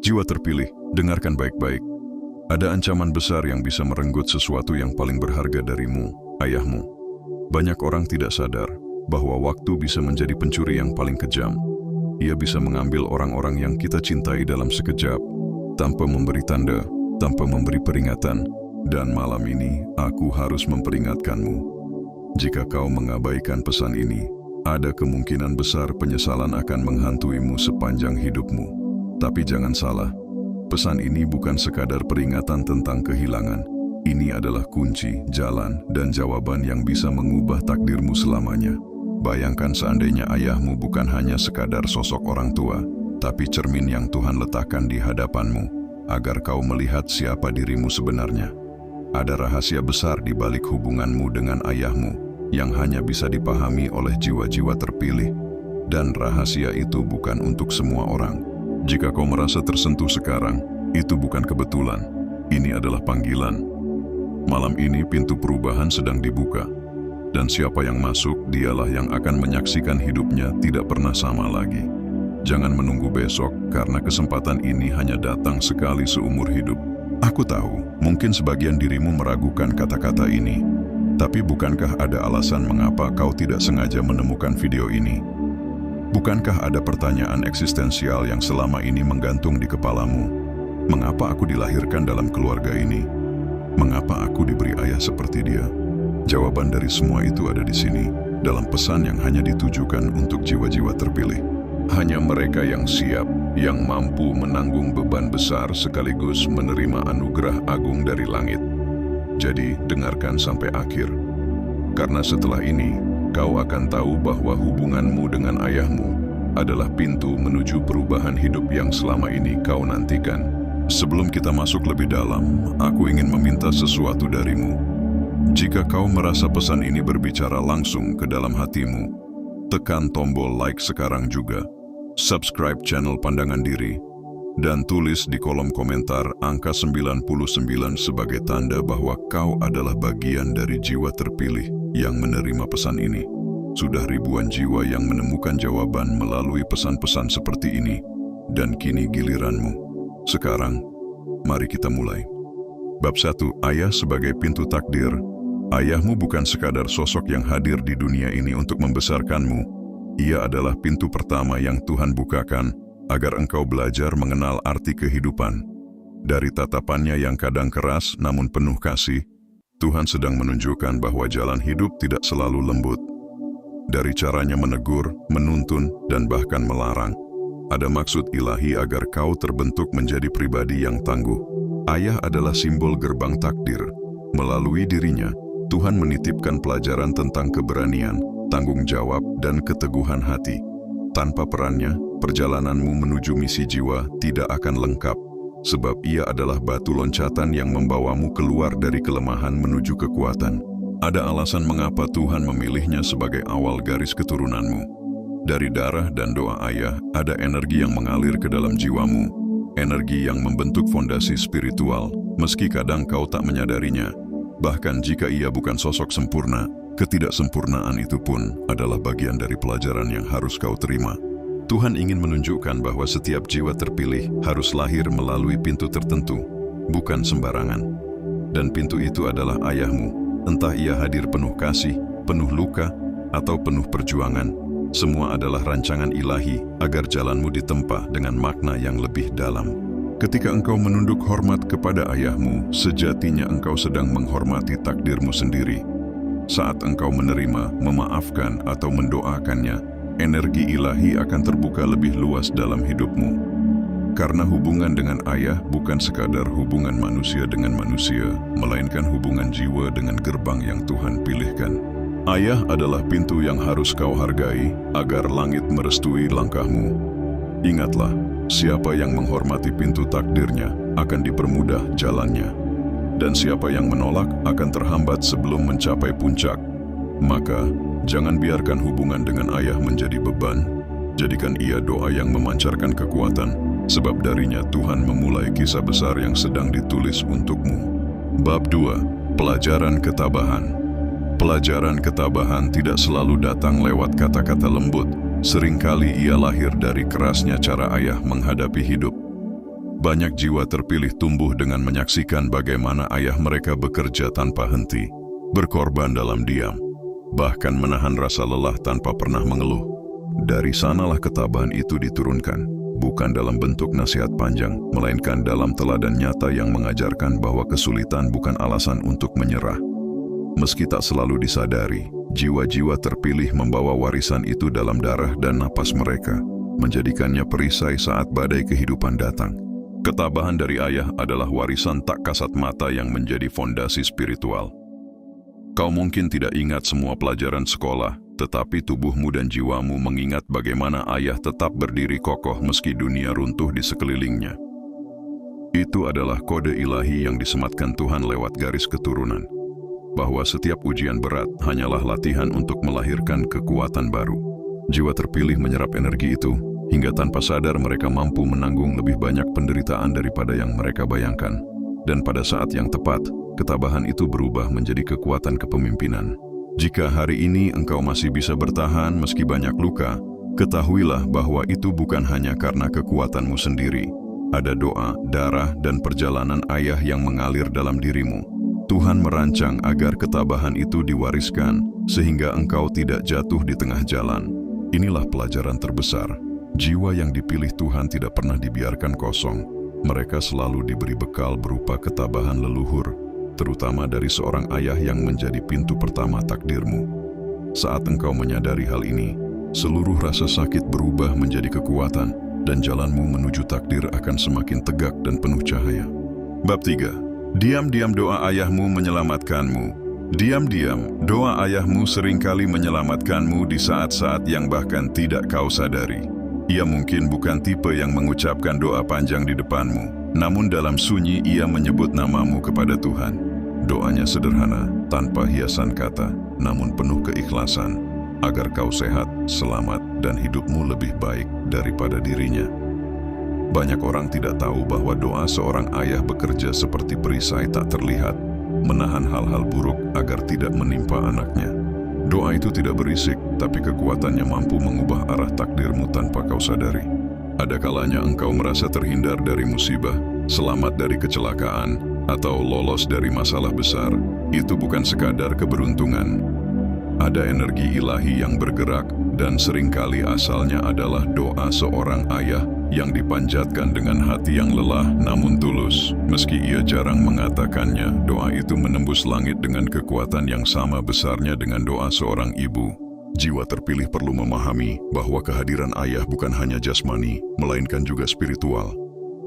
Jiwa terpilih, dengarkan baik-baik. Ada ancaman besar yang bisa merenggut sesuatu yang paling berharga darimu, ayahmu. Banyak orang tidak sadar bahwa waktu bisa menjadi pencuri yang paling kejam. Ia bisa mengambil orang-orang yang kita cintai dalam sekejap, tanpa memberi tanda, tanpa memberi peringatan. Dan malam ini, aku harus memperingatkanmu. Jika kau mengabaikan pesan ini, ada kemungkinan besar penyesalan akan menghantuimu sepanjang hidupmu. Tapi jangan salah, pesan ini bukan sekadar peringatan tentang kehilangan. Ini adalah kunci, jalan, dan jawaban yang bisa mengubah takdirmu selamanya. Bayangkan seandainya ayahmu bukan hanya sekadar sosok orang tua, tapi cermin yang Tuhan letakkan di hadapanmu, agar kau melihat siapa dirimu sebenarnya. Ada rahasia besar di balik hubunganmu dengan ayahmu, yang hanya bisa dipahami oleh jiwa-jiwa terpilih. Dan rahasia itu bukan untuk semua orang. Jika kau merasa tersentuh sekarang, itu bukan kebetulan. Ini adalah panggilan. Malam ini pintu perubahan sedang dibuka. Dan siapa yang masuk, dialah yang akan menyaksikan hidupnya tidak pernah sama lagi. Jangan menunggu besok, karena kesempatan ini hanya datang sekali seumur hidup. Aku tahu, mungkin sebagian dirimu meragukan kata-kata ini. Tapi bukankah ada alasan mengapa kau tidak sengaja menemukan video ini? Bukankah ada pertanyaan eksistensial yang selama ini menggantung di kepalamu? Mengapa aku dilahirkan dalam keluarga ini? Mengapa aku diberi ayah seperti dia? Jawaban dari semua itu ada di sini, dalam pesan yang hanya ditujukan untuk jiwa-jiwa terpilih. Hanya mereka yang siap, yang mampu menanggung beban besar sekaligus menerima anugerah agung dari langit. Jadi, dengarkan sampai akhir. Karena setelah ini, kau akan tahu bahwa hubunganmu dengan ayahmu adalah pintu menuju perubahan hidup yang selama ini kau nantikan. Sebelum kita masuk lebih dalam, aku ingin meminta sesuatu darimu. Jika kau merasa pesan ini berbicara langsung ke dalam hatimu, tekan tombol like sekarang juga, subscribe channel Pandangan Diri, dan tulis di kolom komentar angka 99 sebagai tanda bahwa kau adalah bagian dari jiwa terpilih yang menerima pesan ini. Sudah ribuan jiwa yang menemukan jawaban melalui pesan-pesan seperti ini, dan kini giliranmu. Sekarang, mari kita mulai. Bab 1, Ayah sebagai pintu takdir. Ayahmu bukan sekadar sosok yang hadir di dunia ini untuk membesarkanmu. Ia adalah pintu pertama yang Tuhan bukakan agar engkau belajar mengenal arti kehidupan. Dari tatapannya yang kadang keras namun penuh kasih, Tuhan sedang menunjukkan bahwa jalan hidup tidak selalu lembut. Dari caranya menegur, menuntun, dan bahkan melarang, ada maksud ilahi agar kau terbentuk menjadi pribadi yang tangguh. Ayah adalah simbol gerbang takdir. Melalui dirinya, Tuhan menitipkan pelajaran tentang keberanian, tanggung jawab, dan keteguhan hati. Tanpa perannya, perjalananmu menuju misi jiwa tidak akan lengkap, sebab ia adalah batu loncatan yang membawamu keluar dari kelemahan menuju kekuatan. Ada alasan mengapa Tuhan memilihnya sebagai awal garis keturunanmu. Dari darah dan doa ayah, ada energi yang mengalir ke dalam jiwamu. Energi yang membentuk fondasi spiritual, meski kadang kau tak menyadarinya. Bahkan jika ia bukan sosok sempurna, ketidaksempurnaan itu pun adalah bagian dari pelajaran yang harus kau terima. Tuhan ingin menunjukkan bahwa setiap jiwa terpilih harus lahir melalui pintu tertentu, bukan sembarangan. Dan pintu itu adalah ayahmu, entah ia hadir penuh kasih, penuh luka, atau penuh perjuangan. Semua adalah rancangan ilahi agar jalanmu ditempa dengan makna yang lebih dalam. Ketika engkau menunduk hormat kepada ayahmu, sejatinya engkau sedang menghormati takdirmu sendiri. Saat engkau menerima, memaafkan, atau mendoakannya, energi ilahi akan terbuka lebih luas dalam hidupmu. Karena hubungan dengan ayah bukan sekadar hubungan manusia dengan manusia, melainkan hubungan jiwa dengan gerbang yang Tuhan pilihkan. Ayah adalah pintu yang harus kau hargai agar langit merestui langkahmu. Ingatlah, siapa yang menghormati pintu takdirnya akan dipermudah jalannya. Dan siapa yang menolak akan terhambat sebelum mencapai puncak. Maka, jangan biarkan hubungan dengan ayah menjadi beban. Jadikan ia doa yang memancarkan kekuatan, sebab darinya Tuhan memulai kisah besar yang sedang ditulis untukmu. Bab 2. Pelajaran ketabahan. Pelajaran ketabahan tidak selalu datang lewat kata-kata lembut. Seringkali ia lahir dari kerasnya cara ayah menghadapi hidup. Banyak jiwa terpilih tumbuh dengan menyaksikan bagaimana ayah mereka bekerja tanpa henti, berkorban dalam diam, bahkan menahan rasa lelah tanpa pernah mengeluh. Dari sanalah ketabahan itu diturunkan, bukan dalam bentuk nasihat panjang, melainkan dalam teladan nyata yang mengajarkan bahwa kesulitan bukan alasan untuk menyerah. Meski tak selalu disadari, jiwa-jiwa terpilih membawa warisan itu dalam darah dan napas mereka, menjadikannya perisai saat badai kehidupan datang. Ketabahan dari ayah adalah warisan tak kasat mata yang menjadi fondasi spiritual. Kau mungkin tidak ingat semua pelajaran sekolah, tetapi tubuhmu dan jiwamu mengingat bagaimana ayah tetap berdiri kokoh meski dunia runtuh di sekelilingnya. Itu adalah kode ilahi yang disematkan Tuhan lewat garis keturunan, bahwa setiap ujian berat hanyalah latihan untuk melahirkan kekuatan baru. Jiwa terpilih menyerap energi itu, hingga tanpa sadar mereka mampu menanggung lebih banyak penderitaan daripada yang mereka bayangkan. Dan pada saat yang tepat, ketabahan itu berubah menjadi kekuatan kepemimpinan. Jika hari ini engkau masih bisa bertahan meski banyak luka, ketahuilah bahwa itu bukan hanya karena kekuatanmu sendiri. Ada doa, darah, dan perjalanan ayah yang mengalir dalam dirimu. Tuhan merancang agar ketabahan itu diwariskan, sehingga engkau tidak jatuh di tengah jalan. Inilah pelajaran terbesar. Jiwa yang dipilih Tuhan tidak pernah dibiarkan kosong. Mereka selalu diberi bekal berupa ketabahan leluhur, terutama dari seorang ayah yang menjadi pintu pertama takdirmu. Saat engkau menyadari hal ini, seluruh rasa sakit berubah menjadi kekuatan, dan jalanmu menuju takdir akan semakin tegak dan penuh cahaya. Bab 3. Diam-diam doa ayahmu menyelamatkanmu. Diam-diam, doa ayahmu seringkali menyelamatkanmu di saat-saat yang bahkan tidak kau sadari. Ia mungkin bukan tipe yang mengucapkan doa panjang di depanmu, namun dalam sunyi ia menyebut namamu kepada Tuhan. Doanya sederhana, tanpa hiasan kata, namun penuh keikhlasan, agar kau sehat, selamat, dan hidupmu lebih baik daripada dirinya. Banyak orang tidak tahu bahwa doa seorang ayah bekerja seperti perisai tak terlihat, menahan hal-hal buruk agar tidak menimpa anaknya. Doa itu tidak berisik, tapi kekuatannya mampu mengubah arah takdirmu tanpa kau sadari. Ada kalanya engkau merasa terhindar dari musibah, selamat dari kecelakaan, atau lolos dari masalah besar. Itu bukan sekadar keberuntungan. Ada energi ilahi yang bergerak, dan seringkali asalnya adalah doa seorang ayah yang dipanjatkan dengan hati yang lelah namun tulus. Meski ia jarang mengatakannya, doa itu menembus langit dengan kekuatan yang sama besarnya dengan doa seorang ibu. Jiwa terpilih perlu memahami bahwa kehadiran ayah bukan hanya jasmani, melainkan juga spiritual.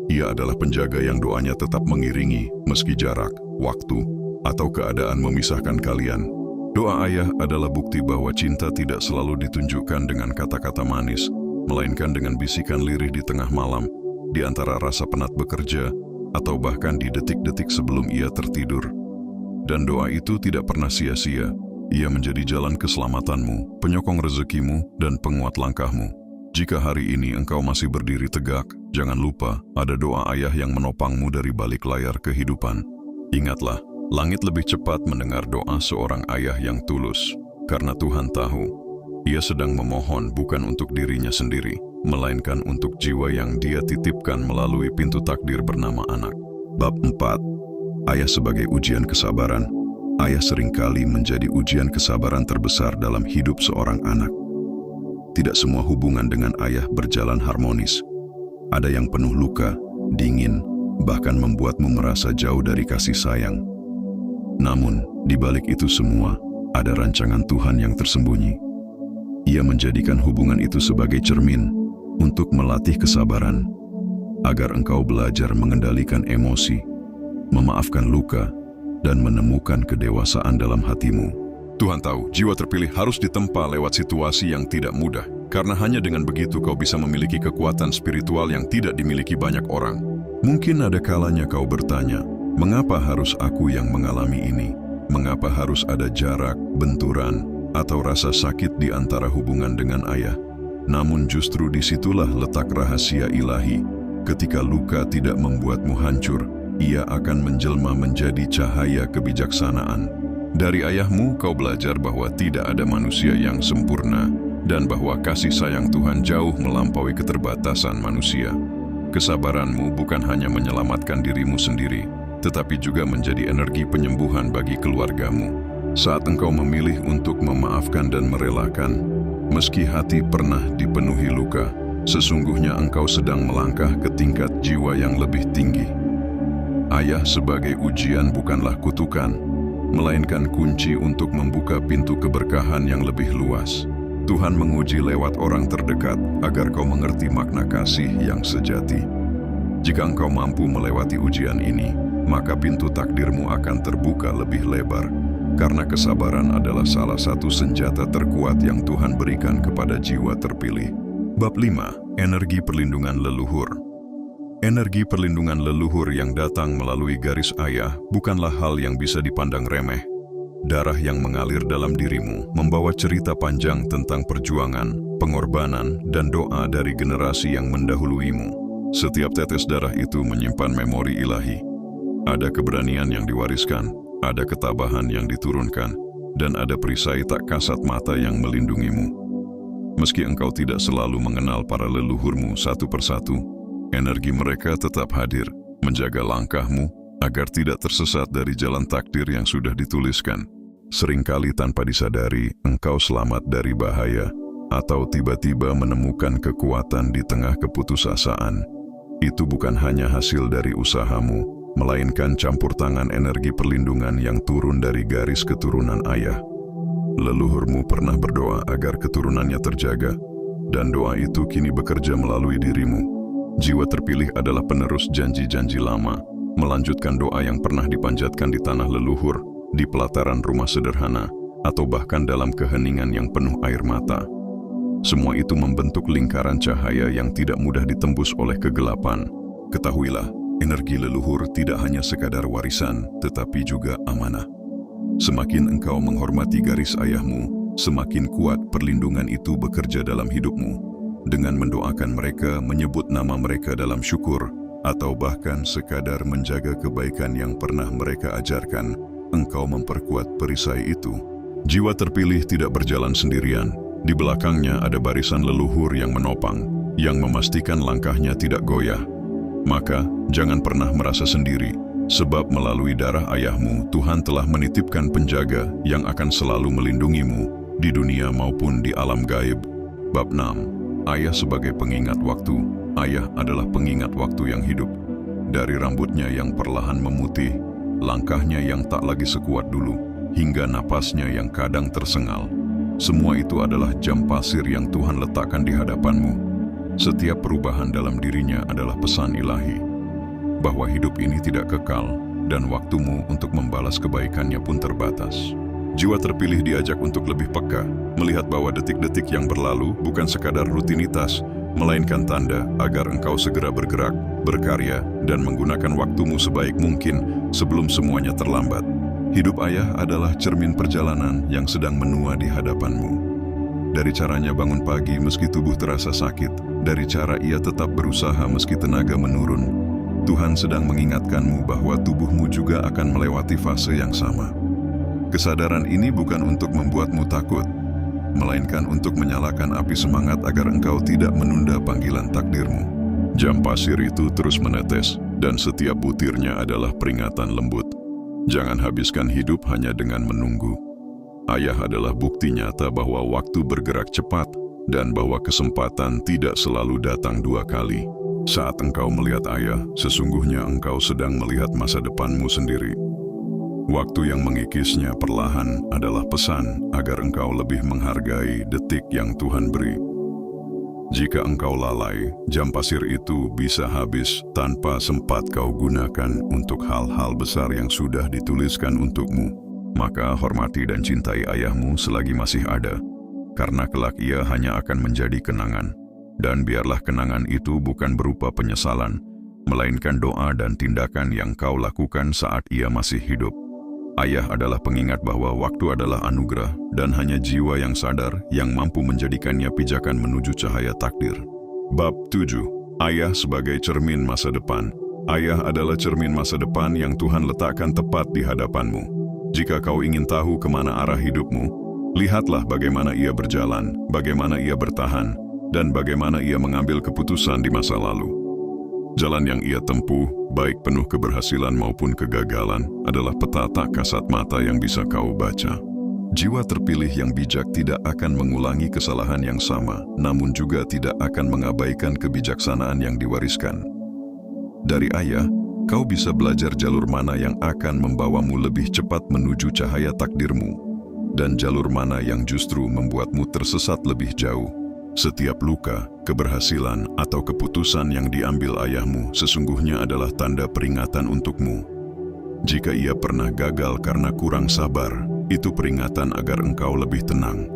Ia adalah penjaga yang doanya tetap mengiringi, meski jarak, waktu, atau keadaan memisahkan kalian. Doa ayah adalah bukti bahwa cinta tidak selalu ditunjukkan dengan kata-kata manis, melainkan dengan bisikan lirih di tengah malam, di antara rasa penat bekerja, atau bahkan di detik-detik sebelum ia tertidur. Dan doa itu tidak pernah sia-sia. Ia menjadi jalan keselamatanmu, penyokong rezekimu, dan penguat langkahmu. Jika hari ini engkau masih berdiri tegak, jangan lupa ada doa ayah yang menopangmu dari balik layar kehidupan. Ingatlah, langit lebih cepat mendengar doa seorang ayah yang tulus, karena Tuhan tahu, ia sedang memohon bukan untuk dirinya sendiri, melainkan untuk jiwa yang dia titipkan melalui pintu takdir bernama anak. Bab 4. Ayah sebagai ujian kesabaran. Ayah seringkali menjadi ujian kesabaran terbesar dalam hidup seorang anak. Tidak semua hubungan dengan ayah berjalan harmonis. Ada yang penuh luka, dingin, bahkan membuatmu merasa jauh dari kasih sayang. Namun, di balik itu semua, ada rancangan Tuhan yang tersembunyi. Ia menjadikan hubungan itu sebagai cermin untuk melatih kesabaran, agar engkau belajar mengendalikan emosi, memaafkan luka, dan menemukan kedewasaan dalam hatimu. Tuhan tahu, jiwa terpilih harus ditempa lewat situasi yang tidak mudah, karena hanya dengan begitu kau bisa memiliki kekuatan spiritual yang tidak dimiliki banyak orang. Mungkin ada kalanya kau bertanya, mengapa harus aku yang mengalami ini? Mengapa harus ada jarak, benturan, atau rasa sakit di antara hubungan dengan ayah? Namun justru disitulah letak rahasia ilahi. Ketika luka tidak membuatmu hancur, ia akan menjelma menjadi cahaya kebijaksanaan. Dari ayahmu kau belajar bahwa tidak ada manusia yang sempurna, dan bahwa kasih sayang Tuhan jauh melampaui keterbatasan manusia. Kesabaranmu bukan hanya menyelamatkan dirimu sendiri, tetapi juga menjadi energi penyembuhan bagi keluargamu. Saat engkau memilih untuk memaafkan dan merelakan, meski hati pernah dipenuhi luka, sesungguhnya engkau sedang melangkah ke tingkat jiwa yang lebih tinggi. Ayah sebagai ujian bukanlah kutukan, melainkan kunci untuk membuka pintu keberkahan yang lebih luas. Tuhan menguji lewat orang terdekat agar kau mengerti makna kasih yang sejati. Jika engkau mampu melewati ujian ini, maka pintu takdirmu akan terbuka lebih lebar, karena kesabaran adalah salah satu senjata terkuat yang Tuhan berikan kepada jiwa terpilih. Bab 5. Energi perlindungan leluhur. Energi perlindungan leluhur yang datang melalui garis ayah bukanlah hal yang bisa dipandang remeh. Darah yang mengalir dalam dirimu membawa cerita panjang tentang perjuangan, pengorbanan, dan doa dari generasi yang mendahuluimu. Setiap tetes darah itu menyimpan memori ilahi. Ada keberanian yang diwariskan, ada ketabahan yang diturunkan, dan ada perisai tak kasat mata yang melindungimu. Meski engkau tidak selalu mengenal para leluhurmu satu persatu, energi mereka tetap hadir, menjaga langkahmu agar tidak tersesat dari jalan takdir yang sudah dituliskan. Seringkali tanpa disadari, engkau selamat dari bahaya, atau tiba-tiba menemukan kekuatan di tengah keputusasaan. Itu bukan hanya hasil dari usahamu, melainkan campur tangan energi perlindungan yang turun dari garis keturunan ayah. Leluhurmu pernah berdoa agar keturunannya terjaga, dan doa itu kini bekerja melalui dirimu. Jiwa terpilih adalah penerus janji-janji lama, melanjutkan doa yang pernah dipanjatkan di tanah leluhur, di pelataran rumah sederhana, atau bahkan dalam keheningan yang penuh air mata. Semua itu membentuk lingkaran cahaya yang tidak mudah ditembus oleh kegelapan. Ketahuilah, energi leluhur tidak hanya sekadar warisan, tetapi juga amanah. Semakin engkau menghormati garis ayahmu, semakin kuat perlindungan itu bekerja dalam hidupmu. Dengan mendoakan mereka, menyebut nama mereka dalam syukur, atau bahkan sekadar menjaga kebaikan yang pernah mereka ajarkan, engkau memperkuat perisai itu. Jiwa terpilih tidak berjalan sendirian. Di belakangnya ada barisan leluhur yang menopang, yang memastikan langkahnya tidak goyah. Maka, jangan pernah merasa sendiri, sebab melalui darah ayahmu, Tuhan telah menitipkan penjaga yang akan selalu melindungimu, di dunia maupun di alam gaib. Bab 6. Ayah sebagai pengingat waktu. Ayah adalah pengingat waktu yang hidup. Dari rambutnya yang perlahan memutih, langkahnya yang tak lagi sekuat dulu, hingga napasnya yang kadang tersengal. Semua itu adalah jam pasir yang Tuhan letakkan di hadapanmu. Setiap perubahan dalam dirinya adalah pesan ilahi, bahwa hidup ini tidak kekal, dan waktumu untuk membalas kebaikannya pun terbatas. Jiwa terpilih diajak untuk lebih peka, melihat bahwa detik-detik yang berlalu bukan sekadar rutinitas, melainkan tanda agar engkau segera bergerak, berkarya, dan menggunakan waktumu sebaik mungkin sebelum semuanya terlambat. Hidup ayah adalah cermin perjalanan yang sedang menua di hadapanmu. Dari caranya bangun pagi meski tubuh terasa sakit, dari cara ia tetap berusaha meski tenaga menurun, Tuhan sedang mengingatkanmu bahwa tubuhmu juga akan melewati fase yang sama. Kesadaran ini bukan untuk membuatmu takut, melainkan untuk menyalakan api semangat agar engkau tidak menunda panggilan takdirmu. Jam pasir itu terus menetes, dan setiap butirnya adalah peringatan lembut. Jangan habiskan hidup hanya dengan menunggu. Ayah adalah bukti nyata bahwa waktu bergerak cepat, dan bahwa kesempatan tidak selalu datang dua kali. Saat engkau melihat ayah, sesungguhnya engkau sedang melihat masa depanmu sendiri. Waktu yang mengikisnya perlahan adalah pesan agar engkau lebih menghargai detik yang Tuhan beri. Jika engkau lalai, jam pasir itu bisa habis tanpa sempat kau gunakan untuk hal-hal besar yang sudah dituliskan untukmu. Maka hormati dan cintai ayahmu selagi masih ada, karena kelak ia hanya akan menjadi kenangan. Dan biarlah kenangan itu bukan berupa penyesalan, melainkan doa dan tindakan yang kau lakukan saat ia masih hidup. Ayah adalah pengingat bahwa waktu adalah anugerah, dan hanya jiwa yang sadar yang mampu menjadikannya pijakan menuju cahaya takdir. Bab 7. Ayah sebagai cermin masa depan. Ayah adalah cermin masa depan yang Tuhan letakkan tepat di hadapanmu. Jika kau ingin tahu kemana arah hidupmu, lihatlah bagaimana ia berjalan, bagaimana ia bertahan, dan bagaimana ia mengambil keputusan di masa lalu. Jalan yang ia tempuh, baik penuh keberhasilan maupun kegagalan, adalah peta tak kasat mata yang bisa kau baca. Jiwa terpilih yang bijak tidak akan mengulangi kesalahan yang sama, namun juga tidak akan mengabaikan kebijaksanaan yang diwariskan. Dari ayah, kau bisa belajar jalur mana yang akan membawamu lebih cepat menuju cahaya takdirmu, dan jalur mana yang justru membuatmu tersesat lebih jauh. Setiap luka, keberhasilan, atau keputusan yang diambil ayahmu sesungguhnya adalah tanda peringatan untukmu. Jika ia pernah gagal karena kurang sabar, itu peringatan agar engkau lebih tenang.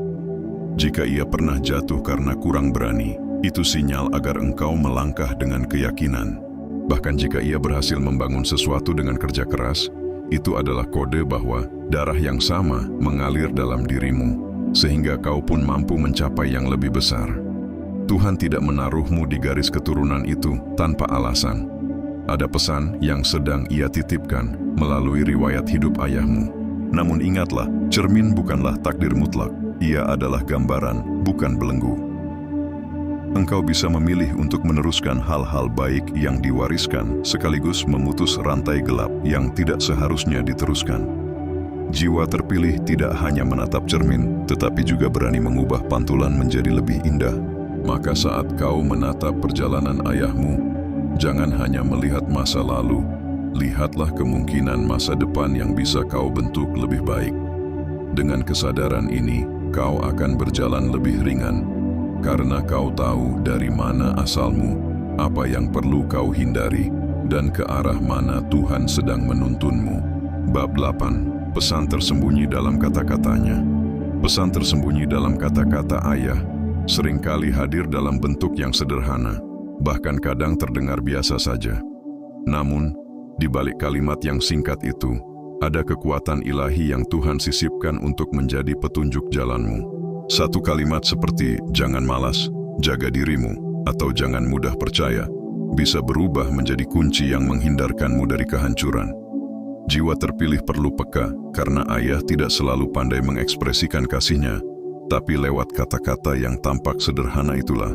Jika ia pernah jatuh karena kurang berani, itu sinyal agar engkau melangkah dengan keyakinan. Bahkan jika ia berhasil membangun sesuatu dengan kerja keras, itu adalah kode bahwa darah yang sama mengalir dalam dirimu, sehingga kau pun mampu mencapai yang lebih besar. Tuhan tidak menaruhmu di garis keturunan itu tanpa alasan. Ada pesan yang sedang ia titipkan melalui riwayat hidup ayahmu. Namun ingatlah, cermin bukanlah takdir mutlak. Ia adalah gambaran, bukan belenggu. Engkau bisa memilih untuk meneruskan hal-hal baik yang diwariskan, sekaligus memutus rantai gelap yang tidak seharusnya diteruskan. Jiwa terpilih tidak hanya menatap cermin, tetapi juga berani mengubah pantulan menjadi lebih indah. Maka saat kau menatap perjalanan ayahmu, jangan hanya melihat masa lalu, lihatlah kemungkinan masa depan yang bisa kau bentuk lebih baik. Dengan kesadaran ini, kau akan berjalan lebih ringan, karena kau tahu dari mana asalmu, apa yang perlu kau hindari, dan ke arah mana Tuhan sedang menuntunmu. Bab 8. Pesan tersembunyi dalam kata-katanya. Pesan tersembunyi dalam kata-kata ayah seringkali hadir dalam bentuk yang sederhana, bahkan kadang terdengar biasa saja. Namun, di balik kalimat yang singkat itu, ada kekuatan ilahi yang Tuhan sisipkan untuk menjadi petunjuk jalanmu. Satu kalimat seperti "jangan malas, jaga dirimu," atau "jangan mudah percaya," bisa berubah menjadi kunci yang menghindarkanmu dari kehancuran. Jiwa terpilih perlu peka, karena ayah tidak selalu pandai mengekspresikan kasihnya, tapi lewat kata-kata yang tampak sederhana itulah,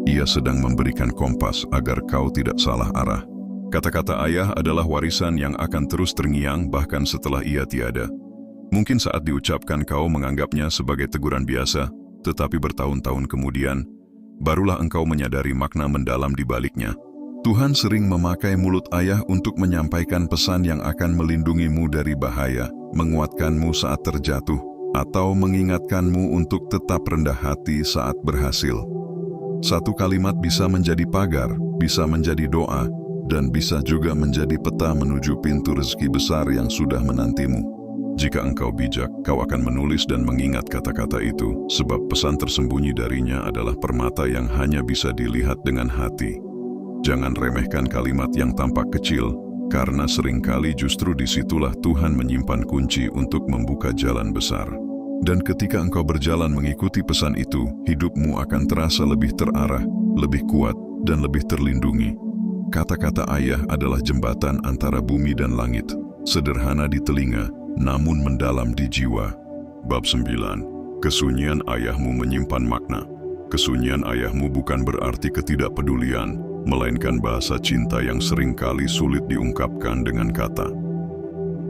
ia sedang memberikan kompas agar kau tidak salah arah. Kata-kata ayah adalah warisan yang akan terus terngiang bahkan setelah ia tiada. Mungkin saat diucapkan kau menganggapnya sebagai teguran biasa, tetapi bertahun-tahun kemudian, barulah engkau menyadari makna mendalam di baliknya. Tuhan sering memakai mulut ayah untuk menyampaikan pesan yang akan melindungimu dari bahaya, menguatkanmu saat terjatuh, atau mengingatkanmu untuk tetap rendah hati saat berhasil. Satu kalimat bisa menjadi pagar, bisa menjadi doa, dan bisa juga menjadi peta menuju pintu rezeki besar yang sudah menantimu. Jika engkau bijak, kau akan menulis dan mengingat kata-kata itu, sebab pesan tersembunyi darinya adalah permata yang hanya bisa dilihat dengan hati. Jangan remehkan kalimat yang tampak kecil, karena seringkali justru disitulah Tuhan menyimpan kunci untuk membuka jalan besar. Dan ketika engkau berjalan mengikuti pesan itu, hidupmu akan terasa lebih terarah, lebih kuat, dan lebih terlindungi. Kata-kata ayah adalah jembatan antara bumi dan langit, sederhana di telinga, namun mendalam di jiwa. Bab 9. Kesunyian ayahmu menyimpan makna. Kesunyian ayahmu bukan berarti ketidakpedulian, melainkan bahasa cinta yang seringkali sulit diungkapkan dengan kata.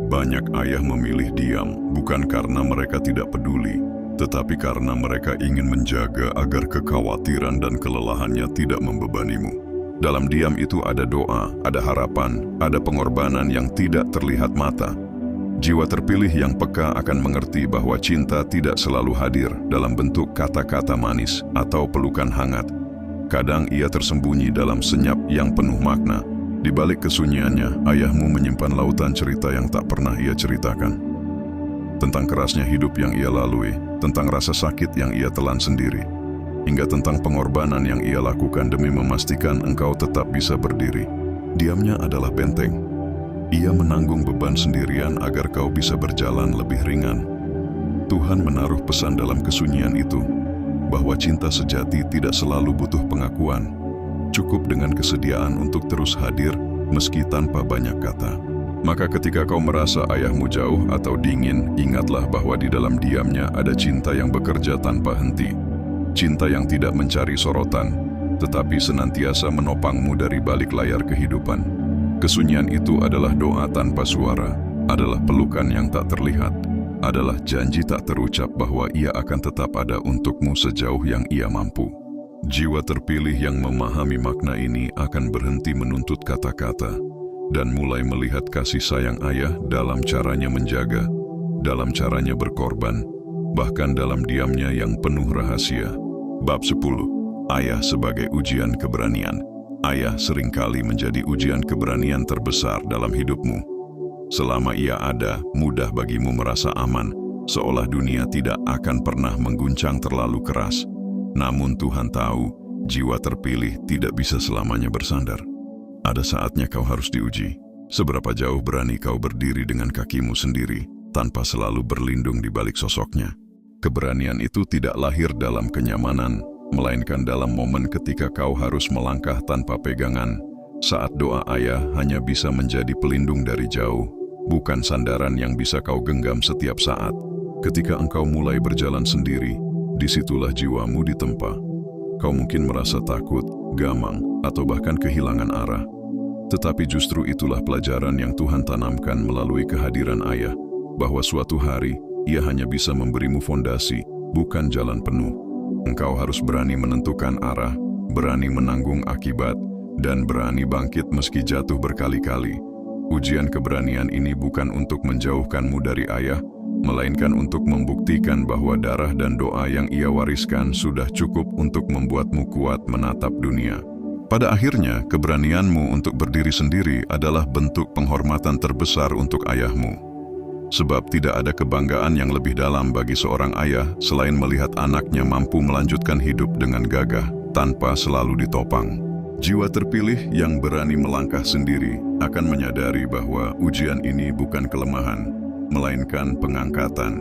Banyak ayah memilih diam, bukan karena mereka tidak peduli, tetapi karena mereka ingin menjaga agar kekhawatiran dan kelelahannya tidak membebanimu. Dalam diam itu ada doa, ada harapan, ada pengorbanan yang tidak terlihat mata. Jiwa terpilih yang peka akan mengerti bahwa cinta tidak selalu hadir dalam bentuk kata-kata manis atau pelukan hangat. Kadang ia tersembunyi dalam senyap yang penuh makna. Di balik kesunyiannya, ayahmu menyimpan lautan cerita yang tak pernah ia ceritakan. Tentang kerasnya hidup yang ia lalui, tentang rasa sakit yang ia telan sendiri, hingga tentang pengorbanan yang ia lakukan demi memastikan engkau tetap bisa berdiri. Diamnya adalah benteng. Ia menanggung beban sendirian agar kau bisa berjalan lebih ringan. Tuhan menaruh pesan dalam kesunyian itu, bahwa cinta sejati tidak selalu butuh pengakuan. Cukup dengan kesediaan untuk terus hadir, meski tanpa banyak kata. Maka ketika kau merasa ayahmu jauh atau dingin, ingatlah bahwa di dalam diamnya ada cinta yang bekerja tanpa henti. Cinta yang tidak mencari sorotan, tetapi senantiasa menopangmu dari balik layar kehidupan. Kesunyian itu adalah doa tanpa suara, adalah pelukan yang tak terlihat, adalah janji tak terucap bahwa Ia akan tetap ada untukmu sejauh yang Ia mampu. Jiwa terpilih yang memahami makna ini akan berhenti menuntut kata-kata dan mulai melihat kasih sayang Ayah dalam caranya menjaga, dalam caranya berkorban, bahkan dalam diamnya yang penuh rahasia. Bab 10. Ayah sebagai ujian keberanian. Ayah seringkali menjadi ujian keberanian terbesar dalam hidupmu. Selama Ia ada, mudah bagimu merasa aman, seolah dunia tidak akan pernah mengguncang terlalu keras. Namun Tuhan tahu, jiwa terpilih tidak bisa selamanya bersandar. Ada saatnya kau harus diuji. Seberapa jauh berani kau berdiri dengan kakimu sendiri, tanpa selalu berlindung di balik sosoknya. Keberanian itu tidak lahir dalam kenyamanan, melainkan dalam momen ketika kau harus melangkah tanpa pegangan, saat doa Ayah hanya bisa menjadi pelindung dari jauh, bukan sandaran yang bisa kau genggam setiap saat. Ketika engkau mulai berjalan sendiri, disitulah jiwamu ditempa. Kau mungkin merasa takut, gamang, atau bahkan kehilangan arah. Tetapi justru itulah pelajaran yang Tuhan tanamkan melalui kehadiran Ayah, bahwa suatu hari Ia hanya bisa memberimu fondasi, bukan jalan penuh. Engkau harus berani menentukan arah, berani menanggung akibat, dan berani bangkit meski jatuh berkali-kali. Ujian keberanian ini bukan untuk menjauhkanmu dari Ayah, melainkan untuk membuktikan bahwa darah dan doa yang Ia wariskan sudah cukup untuk membuatmu kuat menatap dunia. Pada akhirnya, keberanianmu untuk berdiri sendiri adalah bentuk penghormatan terbesar untuk Ayahmu. Sebab tidak ada kebanggaan yang lebih dalam bagi seorang ayah selain melihat anaknya mampu melanjutkan hidup dengan gagah, tanpa selalu ditopang. Jiwa terpilih yang berani melangkah sendiri akan menyadari bahwa ujian ini bukan kelemahan, melainkan pengangkatan.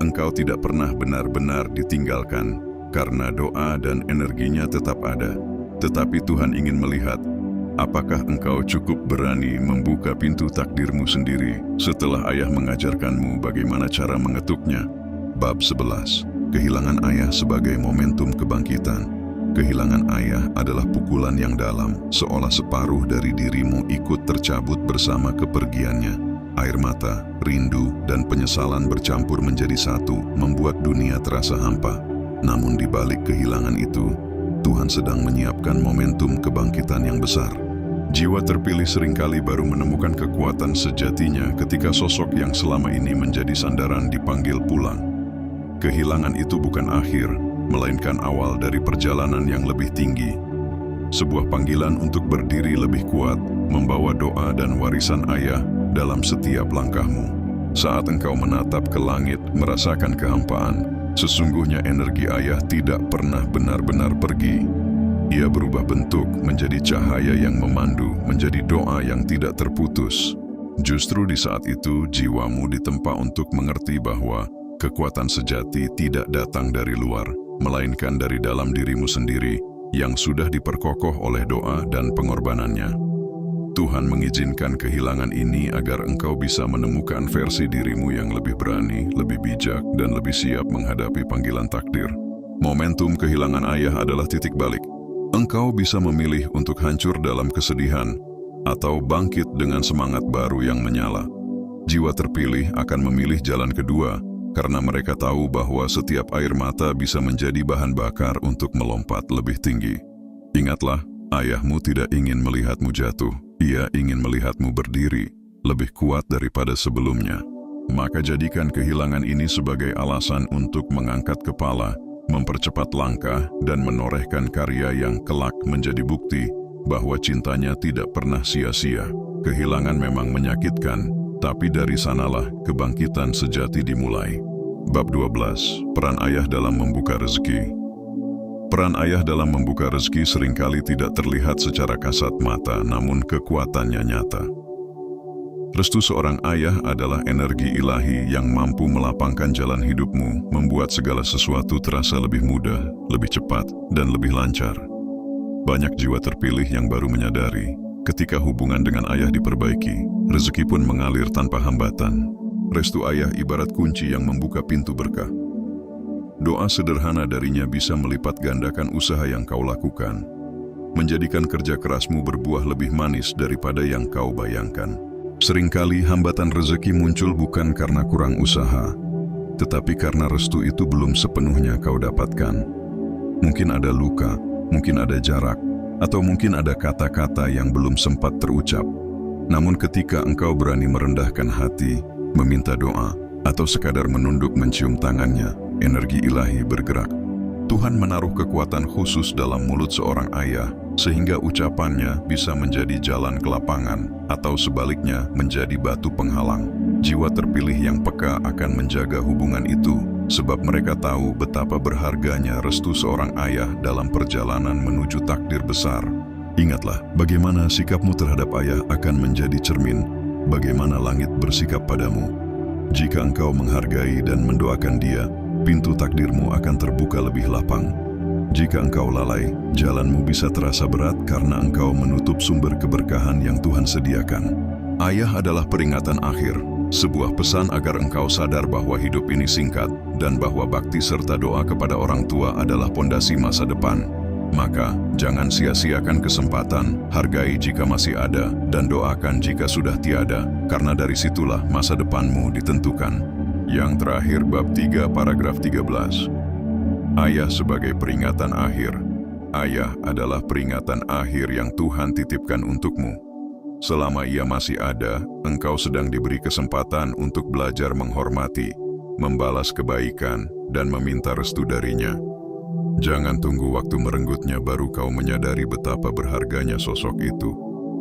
Engkau tidak pernah benar-benar ditinggalkan, karena doa dan energinya tetap ada. Tetapi Tuhan ingin melihat, apakah engkau cukup berani membuka pintu takdirmu sendiri setelah Ayah mengajarkanmu bagaimana cara mengetuknya? Bab 11. Kehilangan Ayah sebagai momentum kebangkitan. Kehilangan Ayah adalah pukulan yang dalam, seolah separuh dari dirimu ikut tercabut bersama kepergiannya. Air mata, rindu, dan penyesalan bercampur menjadi satu, membuat dunia terasa hampa. Namun di balik kehilangan itu, Tuhan sedang menyiapkan momentum kebangkitan yang besar. Jiwa terpilih seringkali baru menemukan kekuatan sejatinya ketika sosok yang selama ini menjadi sandaran dipanggil pulang. Kehilangan itu bukan akhir, melainkan awal dari perjalanan yang lebih tinggi. Sebuah panggilan untuk berdiri lebih kuat, membawa doa dan warisan Ayah dalam setiap langkahmu. Saat engkau menatap ke langit, merasakan kehampaan, sesungguhnya energi Ayah tidak pernah benar-benar pergi. Ia berubah bentuk menjadi cahaya yang memandu, menjadi doa yang tidak terputus. Justru di saat itu, jiwamu ditempa untuk mengerti bahwa kekuatan sejati tidak datang dari luar, melainkan dari dalam dirimu sendiri yang sudah diperkokoh oleh doa dan pengorbanannya. Tuhan mengizinkan kehilangan ini agar engkau bisa menemukan versi dirimu yang lebih berani, lebih bijak, dan lebih siap menghadapi panggilan takdir. Momentum kehilangan Ayah adalah titik balik. Engkau bisa memilih untuk hancur dalam kesedihan atau bangkit dengan semangat baru yang menyala. Jiwa terpilih akan memilih jalan kedua karena mereka tahu bahwa setiap air mata bisa menjadi bahan bakar untuk melompat lebih tinggi. Ingatlah, Ayahmu tidak ingin melihatmu jatuh. Ia ingin melihatmu berdiri, lebih kuat daripada sebelumnya. Maka jadikan kehilangan ini sebagai alasan untuk mengangkat kepala, mempercepat langkah, dan menorehkan karya yang kelak menjadi bukti bahwa cintanya tidak pernah sia-sia. Kehilangan memang menyakitkan, tapi dari sanalah kebangkitan sejati dimulai. Bab 12. Peran Ayah dalam membuka rezeki. Peran Ayah dalam membuka rezeki seringkali tidak terlihat secara kasat mata, namun kekuatannya nyata. Restu seorang ayah adalah energi ilahi yang mampu melapangkan jalan hidupmu, membuat segala sesuatu terasa lebih mudah, lebih cepat, dan lebih lancar. Banyak jiwa terpilih yang baru menyadari, ketika hubungan dengan Ayah diperbaiki, rezeki pun mengalir tanpa hambatan. Restu Ayah ibarat kunci yang membuka pintu berkah. Doa sederhana darinya bisa melipat gandakan usaha yang kau lakukan. menjadikan kerja kerasmu berbuah lebih manis daripada yang kau bayangkan. Seringkali hambatan rezeki muncul bukan karena kurang usaha, tetapi karena restu itu belum sepenuhnya kau dapatkan. Mungkin ada luka, mungkin ada jarak, atau mungkin ada kata-kata yang belum sempat terucap. Namun ketika engkau berani merendahkan hati, meminta doa, atau sekadar menunduk mencium tangannya, energi ilahi bergerak. Tuhan menaruh kekuatan khusus dalam mulut seorang ayah, sehingga ucapannya bisa menjadi jalan ke lapangan, atau sebaliknya menjadi batu penghalang. Jiwa terpilih yang peka akan menjaga hubungan itu, sebab mereka tahu betapa berharganya restu seorang ayah dalam perjalanan menuju takdir besar. Ingatlah, bagaimana sikapmu terhadap ayah akan menjadi cermin bagaimana langit bersikap padamu. Jika engkau menghargai dan mendoakan dia, pintu takdirmu akan terbuka lebih lapang. Jika engkau lalai, jalanmu bisa terasa berat karena engkau menutup sumber keberkahan yang Tuhan sediakan. Ayah adalah peringatan akhir, sebuah pesan agar engkau sadar bahwa hidup ini singkat dan bahwa bakti serta doa kepada orang tua adalah pondasi masa depan. Maka, jangan sia-siakan kesempatan, hargai jika masih ada, dan doakan jika sudah tiada, karena dari situlah masa depanmu ditentukan. Yang terakhir, bab 3 paragraf 13. Ayah sebagai peringatan akhir. Ayah adalah peringatan akhir yang Tuhan titipkan untukmu. Selama ia masih ada, engkau sedang diberi kesempatan untuk belajar menghormati, membalas kebaikan, dan meminta restu darinya. Jangan tunggu waktu merenggutnya baru kau menyadari betapa berharganya sosok itu.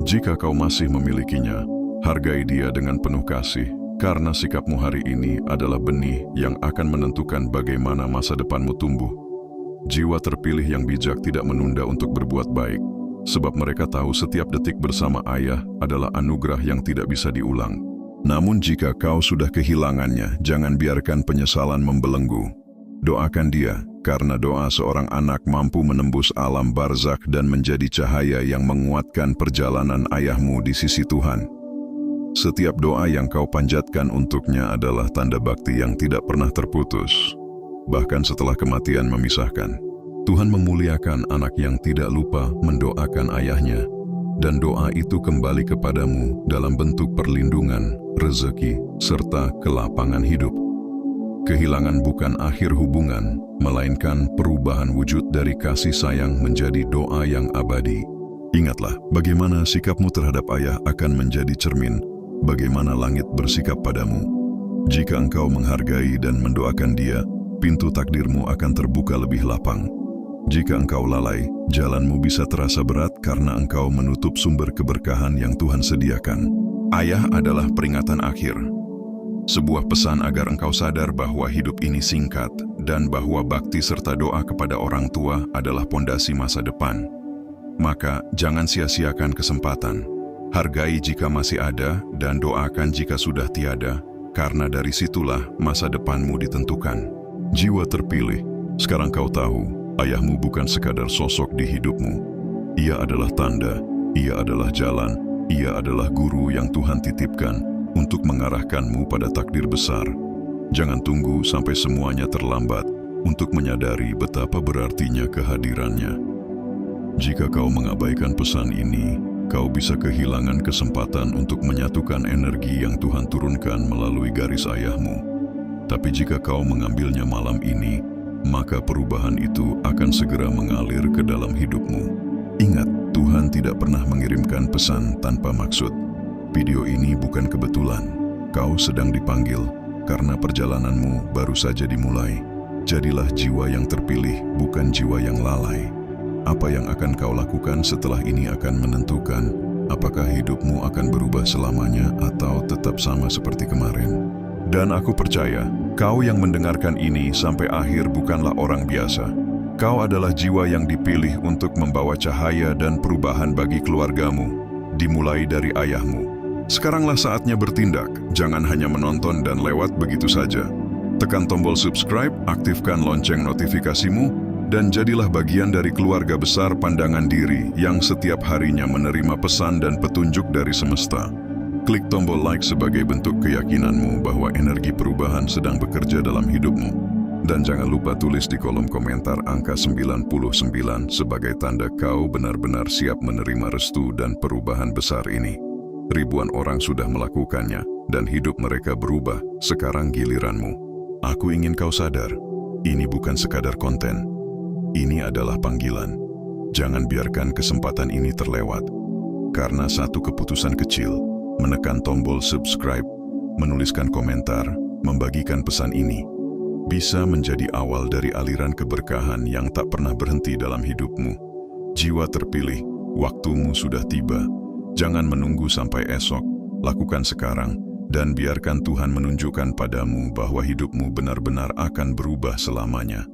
Jika kau masih memilikinya, hargai dia dengan penuh kasih, karena sikapmu hari ini adalah benih yang akan menentukan bagaimana masa depanmu tumbuh. Jiwa terpilih yang bijak tidak menunda untuk berbuat baik, sebab mereka tahu setiap detik bersama ayah adalah anugerah yang tidak bisa diulang. Namun jika kau sudah kehilangannya, jangan biarkan penyesalan membelenggu. Doakan dia, karena doa seorang anak mampu menembus alam barzakh dan menjadi cahaya yang menguatkan perjalanan ayahmu di sisi Tuhan. Setiap doa yang kau panjatkan untuknya adalah tanda bakti yang tidak pernah terputus. Bahkan setelah kematian memisahkan, Tuhan memuliakan anak yang tidak lupa mendoakan ayahnya, dan doa itu kembali kepadamu dalam bentuk perlindungan, rezeki, serta kelapangan hidup. Kehilangan bukan akhir hubungan, melainkan perubahan wujud dari kasih sayang menjadi doa yang abadi. Ingatlah, bagaimana sikapmu terhadap ayah akan menjadi cermin bagaimana langit bersikap padamu. Jika engkau menghargai dan mendoakan dia, pintu takdirmu akan terbuka lebih lapang. Jika engkau lalai, jalanmu bisa terasa berat karena engkau menutup sumber keberkahan yang Tuhan sediakan. Ayah adalah peringatan akhir. Sebuah pesan agar engkau sadar bahwa hidup ini singkat dan bahwa bakti serta doa kepada orang tua adalah pondasi masa depan. Maka, jangan sia-siakan kesempatan. Hargai jika masih ada dan doakan jika sudah tiada, karena dari situlah masa depanmu ditentukan. Jiwa terpilih, sekarang kau tahu, ayahmu bukan sekadar sosok di hidupmu. Ia adalah tanda, ia adalah jalan, ia adalah guru yang Tuhan titipkan untuk mengarahkanmu pada takdir besar. Jangan tunggu sampai semuanya terlambat untuk menyadari betapa berartinya kehadirannya. Jika kau mengabaikan pesan ini, kau bisa kehilangan kesempatan untuk menyatukan energi yang Tuhan turunkan melalui garis ayahmu. Tapi jika kau mengambilnya malam ini, maka perubahan itu akan segera mengalir ke dalam hidupmu. Ingat, Tuhan tidak pernah mengirimkan pesan tanpa maksud. Video ini bukan kebetulan. Kau sedang dipanggil karena perjalananmu baru saja dimulai. Jadilah jiwa yang terpilih, bukan jiwa yang lalai. Apa yang akan kau lakukan setelah ini akan menentukan apakah hidupmu akan berubah selamanya atau tetap sama seperti kemarin. Dan aku percaya, kau yang mendengarkan ini sampai akhir bukanlah orang biasa. Kau adalah jiwa yang dipilih untuk membawa cahaya dan perubahan bagi keluargamu, dimulai dari ayahmu. Sekaranglah saatnya bertindak, jangan hanya menonton dan lewat begitu saja. Tekan tombol subscribe, aktifkan lonceng notifikasimu, dan jadilah bagian dari keluarga besar Pandangan Diri yang setiap harinya menerima pesan dan petunjuk dari semesta. Klik tombol like sebagai bentuk keyakinanmu bahwa energi perubahan sedang bekerja dalam hidupmu. Dan jangan lupa tulis di kolom komentar angka 99 sebagai tanda kau benar-benar siap menerima restu dan perubahan besar ini. Ribuan orang sudah melakukannya dan hidup mereka berubah. Sekarang giliranmu. Aku ingin kau sadar, ini bukan sekadar konten. Ini adalah panggilan. Jangan biarkan kesempatan ini terlewat. Karena satu keputusan kecil, menekan tombol subscribe, menuliskan komentar, membagikan pesan ini, bisa menjadi awal dari aliran keberkahan yang tak pernah berhenti dalam hidupmu. Jiwa terpilih, waktumu sudah tiba. Jangan menunggu sampai esok, lakukan sekarang, dan biarkan Tuhan menunjukkan padamu bahwa hidupmu benar-benar akan berubah selamanya.